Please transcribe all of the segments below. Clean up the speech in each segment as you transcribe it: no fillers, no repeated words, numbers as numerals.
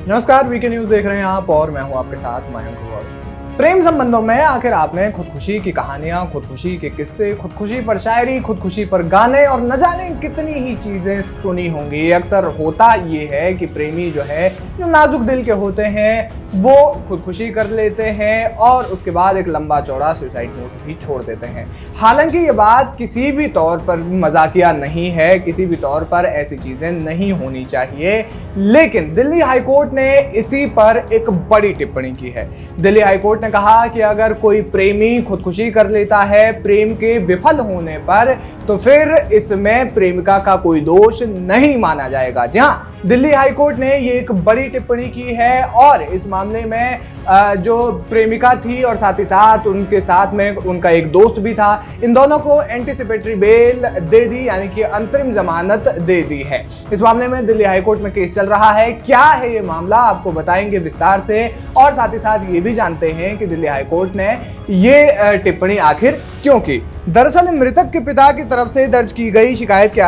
नमस्कार, VK news देख रहे हैं आप और मैं हूं आपके साथ मयंक गौर। प्रेम संबंधों में आखिर आपने खुदकुशी की कहानियां, खुदकुशी के किस्से, खुदकुशी पर शायरी, खुदकुशी पर गाने और न जाने कितनी ही चीजें सुनी होंगी। अक्सर होता ये है कि प्रेमी जो नाजुक दिल के होते हैं वो खुदकुशी कर लेते हैं और उसके बाद एक लंबा चौड़ा सुसाइड नोट भी छोड़ देते हैं। हालांकि ये बात किसी भी तौर पर मजाकिया नहीं है, किसी भी तौर पर ऐसी चीजें नहीं होनी चाहिए, लेकिन दिल्ली हाईकोर्ट ने इसी पर एक बड़ी टिप्पणी की है। दिल्ली हाईकोर्ट ने कहा कि अगर कोई प्रेमी खुदकुशी कर लेता है प्रेम के विफल होने पर, तो फिर इसमें प्रेमिका का कोई दोष नहीं माना जाएगा। जी हाँ, दिल्ली हाईकोर्ट ने ये एक बड़ी टिप्पणी की है और इस मामले में जो प्रेमिका थी और साथ ही साथ उनके साथ में उनका एक दोस्त भी था, इन दोनों को एंटीसिपेटरी बेल दे दी, यानी कि अंतरिम जमानत दे दी है। इस मामले में दिल्ली हाईकोर्ट में केस चल रहा है। क्या है ये मामला, आपको बताएंगे विस्तार से और साथ ही साथ ये भी जानते हैं कि दिल्ली हाईकोर्ट ने ये टिप्पणी आखिर क्यों की। दरअसल मृतक के पिता की तरफ से दर्ज की गई शिकायत के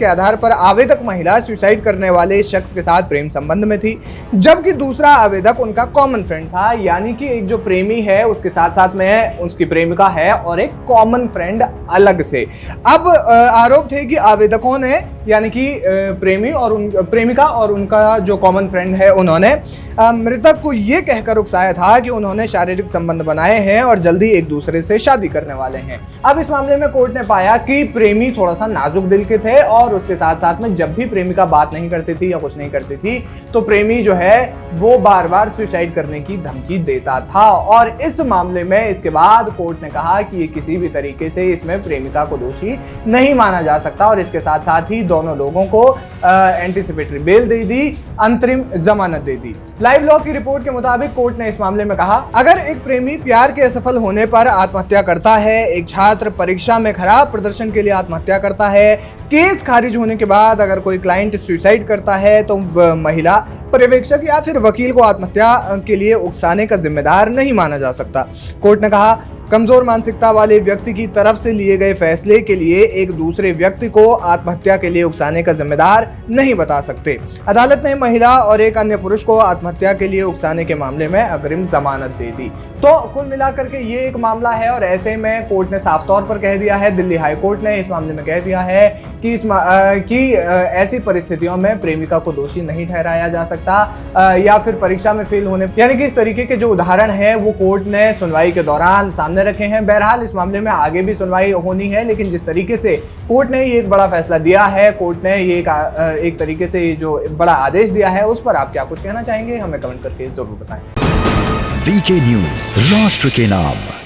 आधार पर आवेदक महिला सुसाइड करने वाले शख्स के साथ प्रेम संबंध में थी, जबकि दूसरा आवेदक उनका कॉमन फ्रेंड था। यानी कि एक जो प्रेमी है उसके साथ साथ में उसकी प्रेमिका है और एक कॉमन फ्रेंड अलग से। अब आरोप थे कि आवेदकों ने, यानी कि प्रेमिका और उनका जो कॉमन फ्रेंड है, उन्होंने मृतक को ये कहकर उकसाया था कि उन्होंने शारीरिक संबंध बनाए हैं और जल्दी एक दूसरे से शादी करने वाले हैं। अब इस मामले में कोर्ट ने पाया कि प्रेमी थोड़ा सा नाजुक दिल के थे और उसके साथ साथ में जब भी प्रेमिका बात नहीं करती थी या कुछ नहीं करती थी तो प्रेमी वो बार बार सुसाइड करने की धमकी देता था। और इस मामले में इसके बाद कोर्ट ने कहा कि ये किसी भी तरीके से इसमें प्रेमिका को दोषी नहीं माना जा सकता और इसके साथ साथ ही दोनों लोगों को एंटीसिपेटरी बेल दे दी, अंतरिम जमानत दे दी। लाइव लॉ की रिपोर्ट के मुताबिक कोर्ट ने इस मामले में कहा, अगर एक प्रेमी प्यार के असफल होने पर आत्महत्या करता है, एक छात्र परीक्षा में खराब प्रदर्शन के लिए आत्महत्या करता है, केस खारिज होने के बाद अगर कोई क्लाइंट सुसाइड करता है तो महिला पर्यवेक्षक या फिर वकील को आत्महत्या के लिए उकसाने का जिम्मेदार नहीं माना जा सकता। कोर्ट ने कहा, कमजोर मानसिकता वाले व्यक्ति की तरफ से लिए गए फैसले के लिए एक दूसरे व्यक्ति को आत्महत्या के लिए उकसाने का जिम्मेदार नहीं बता सकते। अदालत ने महिला और एक अन्य पुरुष को आत्महत्या के लिए उकसाने के मामले में अग्रिम जमानत दे दी। तो कुल मिलाकर के ये एक मामला है और ऐसे में कोर्ट ने साफ तौर पर कह दिया है, दिल्ली हाईकोर्ट ने इस मामले में कह दिया है कि ऐसी परिस्थितियों में प्रेमिका को दोषी नहीं ठहराया जा सकता या फिर परीक्षा में फेल होने, यानी कि इस तरीके के जो उदाहरण है वो कोर्ट ने सुनवाई के दौरान सामने रखे हैं। बहरहाल इस मामले में आगे भी सुनवाई होनी है, लेकिन जिस तरीके से कोर्ट ने ये एक बड़ा फैसला दिया है, कोर्ट ने ये एक तरीके से जो बड़ा आदेश दिया है, उस पर आप क्या कुछ कहना चाहेंगे, हमें कमेंट करके जरूर बताएं। वीके न्यूज, राष्ट्र के नाम।